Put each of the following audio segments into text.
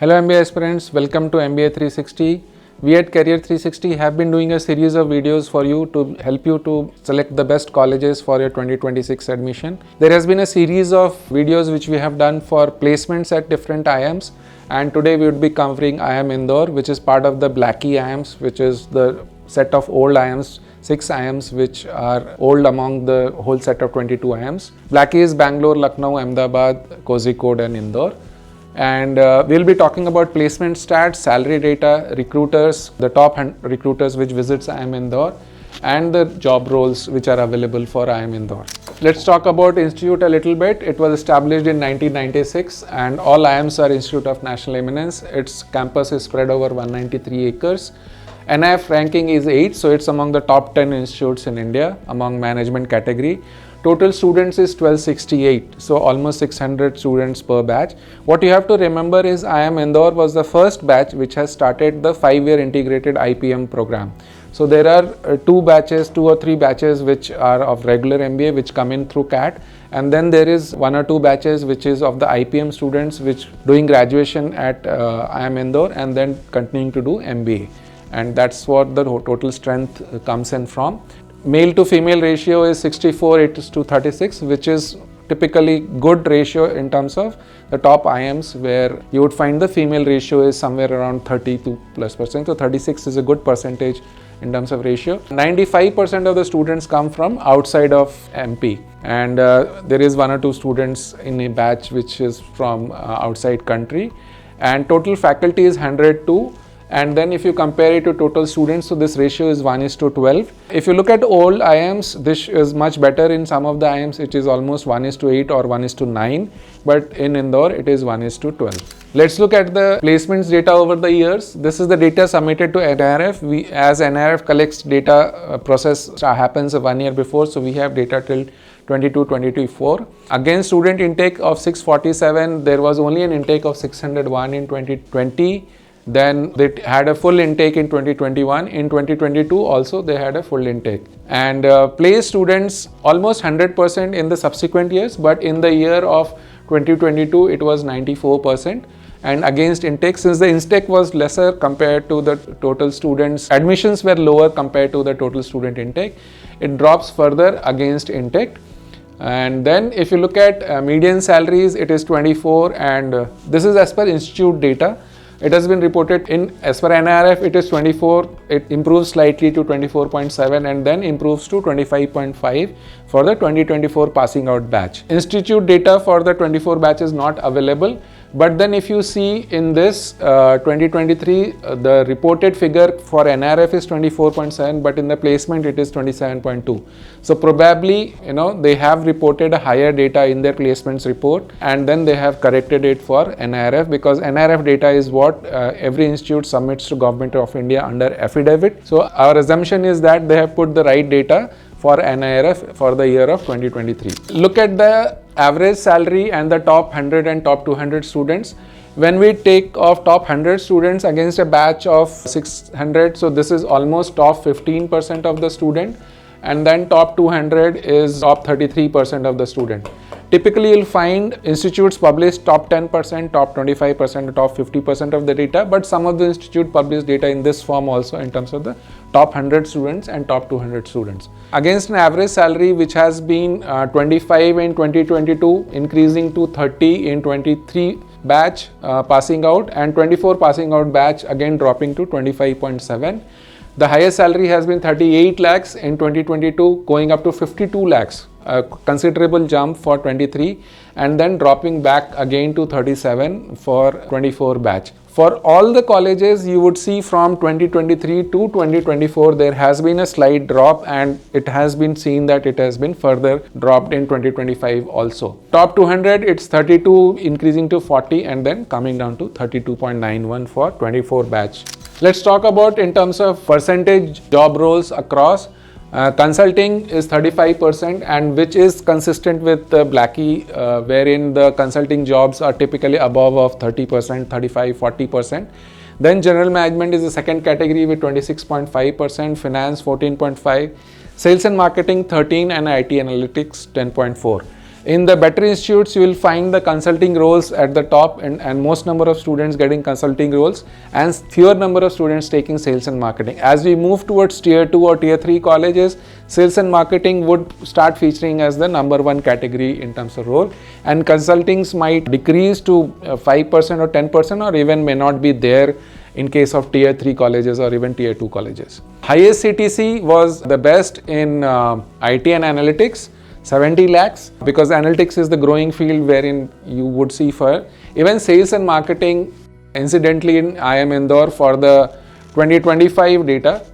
Hello MBA aspirants, welcome to MBA 360. We at Career 360 have been doing a series of videos for you to help you to select the best colleges for your 2026 admission. There has been a series of videos which we have done for placements at different IIMs, and today we would be covering IIM Indore, which is part of the Blackie IIMs, which is the set of old IIMs, 6 IIMs which are old among the whole set of 22 IIMs. Blackie is Bangalore, Lucknow, Ahmedabad, Kozhikode and Indore. And we'll be talking about placement stats, salary data, recruiters, the top recruiters which visits IIM Indore, and the job roles which are available for IIM Indore. Let's talk about institute a little bit. It was established in 1996 and all IIMs are Institute of National Eminence. Its campus is spread over 193 acres. NIRF ranking is 8, so it's among the top 10 institutes in India among management category. Total students is 1268, so almost 600 students per batch. What you have to remember is IIM Indore was the first batch which has started the 5-year integrated IPM program. So there are 2 or 3 batches which are of regular MBA which come in through CAT, and then there is 1 or 2 batches which is of the IPM students which doing graduation at IIM Indore and then continuing to do MBA, and that's what the total strength comes in from. Male to female ratio is 64:36, which is typically good ratio in terms of the top IIMs, where you would find the female ratio is somewhere around 32+%. So 36 is a good percentage in terms of ratio. 95% of the students come from outside of MP, and there is 1 or 2 students in a batch which is from outside country, and total faculty is 102. And then if you compare it to total students, so this ratio is 1:12. If you look at old IIMs, this is much better. In some of the IIMs, it is almost 1:8 or 1:9, but in Indore, it is 1:12. Let's look at the placements data over the years. This is the data submitted to NIRF. As NIRF collects data, process happens 1 year before, so we have data till 22-24. Again, student intake of 647, there was only an intake of 601 in 2020. Then they had a full intake in 2021. In 2022 also they had a full intake, and placed students almost 100% in the subsequent years, but in the year of 2022 it was 94%. And against intake, since the intake was lesser compared to the total students, admissions were lower compared to the total student intake, it drops further against intake. And then if you look at median salaries, it is 24, and this is as per institute data. It has been reported as per NIRF, it is 24, it improves slightly to 24.7 and then improves to 25.5 for the 2024 passing out batch. Institute data for the 24 batch is not available, but then if you see in this 2023, the reported figure for NIRF is 24.7, but in the placement it is 27.2. So probably, they have reported a higher data in their placements report, and then they have corrected it for NIRF, because NIRF data is what every institute submits to Government of India under affidavit. So our assumption is that they have put the right data for NIRF for the year of 2023. Look at the average salary and the top 100 and top 200 students. When we take off top 100 students against a batch of 600, so this is almost top 15% of the student, and then top 200 is top 33% of the student. Typically, you'll find institutes publish top 10%, top 25%, top 50% of the data, but some of the institute publish data in this form also in terms of the top 100 students and top 200 students. Against an average salary which has been 25 in 2022, increasing to 30 in 23 batch passing out, and 24 passing out batch again dropping to 25.7. The highest salary has been 38 lakhs in 2022, going up to 52 lakhs, a considerable jump for 23, and then dropping back again to 37 for 24 batch. For all the colleges, you would see from 2023 to 2024, there has been a slight drop, and it has been seen that it has been further dropped in 2025 also. Top 200, it's 32 increasing to 40 and then coming down to 32.91 for 24 batch. Let's talk about in terms of percentage job roles across. Consulting is 35%, and which is consistent with the Blackie, wherein the consulting jobs are typically above of 30%, 35, 40%. Then general management is the second category with 26.5%, finance 14.5%, sales and marketing 13%, and IT analytics 10.4%. In the better institutes, you will find the consulting roles at the top and most number of students getting consulting roles and fewer number of students taking sales and marketing. As we move towards tier 2 or tier 3 colleges, sales and marketing would start featuring as the number one category in terms of role, and consultings might decrease to 5% or 10% or even may not be there in case of tier 3 colleges or even tier 2 colleges. Highest CTC was the best in IT and analytics, 70 lakhs, because analytics is the growing field wherein you would see for even sales and marketing. Incidentally, in IIM Indore for the 2025 data,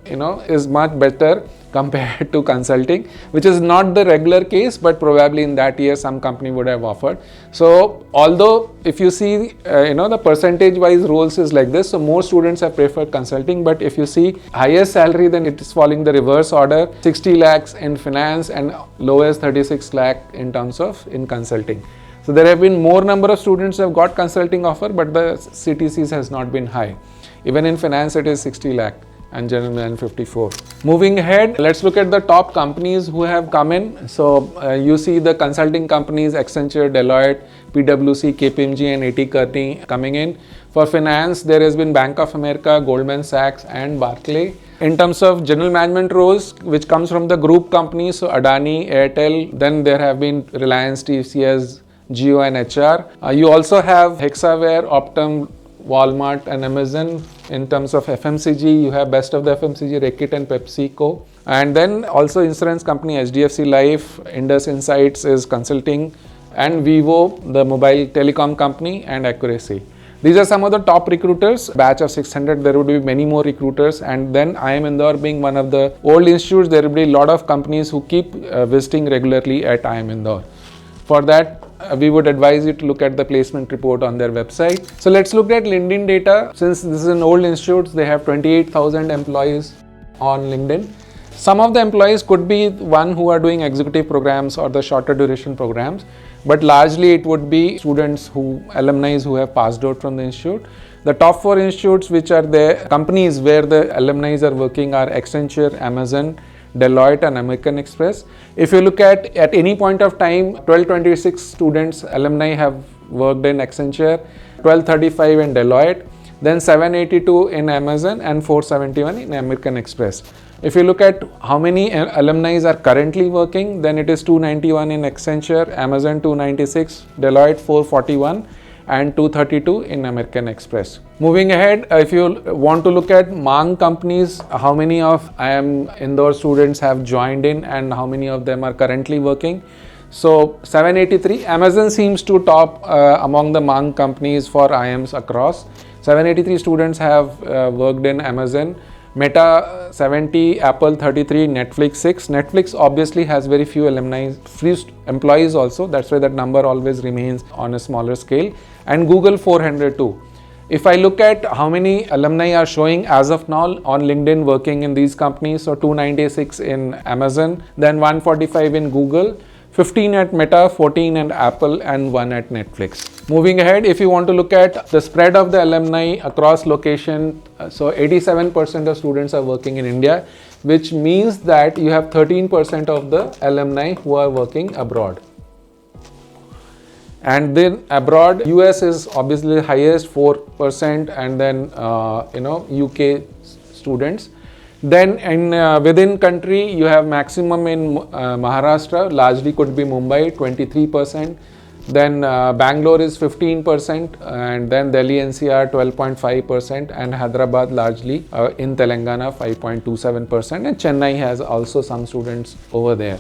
is much better compared to consulting, which is not the regular case, but probably in that year some company would have offered. So although if you see the percentage wise roles is like this, so more students have preferred consulting, but if you see highest salary, then it is following the reverse order, 60 lakhs in finance and lowest 36 lakh in terms of in consulting. So there have been more number of students who have got consulting offer, but the CTCs has not been high. Even in finance it is 60 lakh and general management 54. Moving ahead, let's look at the top companies who have come in. So you see the consulting companies Accenture, Deloitte, PwC, KPMG and AT Kearney coming in. For finance, there has been Bank of America, Goldman Sachs and Barclays. In terms of general management roles, which comes from the group companies, so Adani, Airtel, then there have been Reliance, TCS, Jio and HR. You also have Hexaware, Optum, Walmart and Amazon. In terms of FMCG, you have best of the FMCG, Reckitt and PepsiCo. And then also insurance company HDFC Life, Indus Insights is consulting, and Vivo, the mobile telecom company, and Accuracy. These are some of the top recruiters. Batch of 600, there would be many more recruiters. And then IIM Indore being one of the old institutes, there will be a lot of companies who keep visiting regularly at IIM Indore. For that, we would advise you to look at the placement report on their website. So let's look at LinkedIn data. Since this is an old institute, they have 28,000 employees on LinkedIn. Some of the employees could be one who are doing executive programs or the shorter duration programs, but largely it would be students alumni who have passed out from the institute. The top 4 institutes which are the companies where the alumni are working are Accenture, Amazon, Deloitte and American Express. If you look at any point of time, 1226 students, alumni have worked in Accenture, 1235 in Deloitte, then 782 in Amazon and 471 in American Express. If you look at how many alumni are currently working, then it is 291 in Accenture, Amazon 296, Deloitte 441 and 232 in American Express. Moving ahead, if you want to look at MAANG companies, how many of IIM Indore students have joined in and how many of them are currently working. So 783, Amazon seems to top among the MAANG companies for IIMs across. 783 students have worked in Amazon. Meta 70, Apple 33, Netflix 6. Netflix obviously has very few alumni, few employees also. That's why that number always remains on a smaller scale. And Google 402. If I look at how many alumni are showing as of now on LinkedIn working in these companies, so 296 in Amazon, then 145 in Google, 15 at Meta, 14 at Apple and 1 at Netflix. Moving ahead, if you want to look at the spread of the alumni across location, so 87% of students are working in India, which means that you have 13% of the alumni who are working abroad. And then abroad, US is obviously the highest, 4%, and then UK students. Then in within country, you have maximum in Maharashtra, largely could be Mumbai, 23%. Then Bangalore is 15%, and then Delhi NCR 12.5%, and Hyderabad largely in Telangana 5.27%, and Chennai has also some students over there.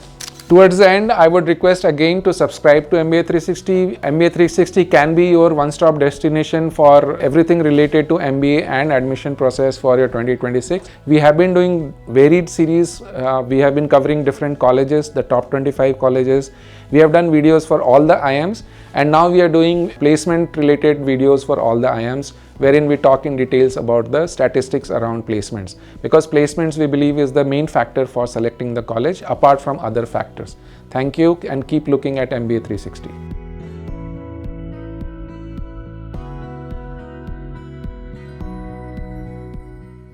Towards the end, I would request again to subscribe to MBA 360. MBA 360 can be your one-stop destination for everything related to MBA and admission process for your 2026. We have been doing varied series. We have been covering different colleges, the top 25 colleges. We have done videos for all the IIMs, and now we are doing placement related videos for all the IIMs, wherein we talk in details about the statistics around placements, because placements we believe is the main factor for selecting the college apart from other factors. Thank you, and keep looking at MBA 360.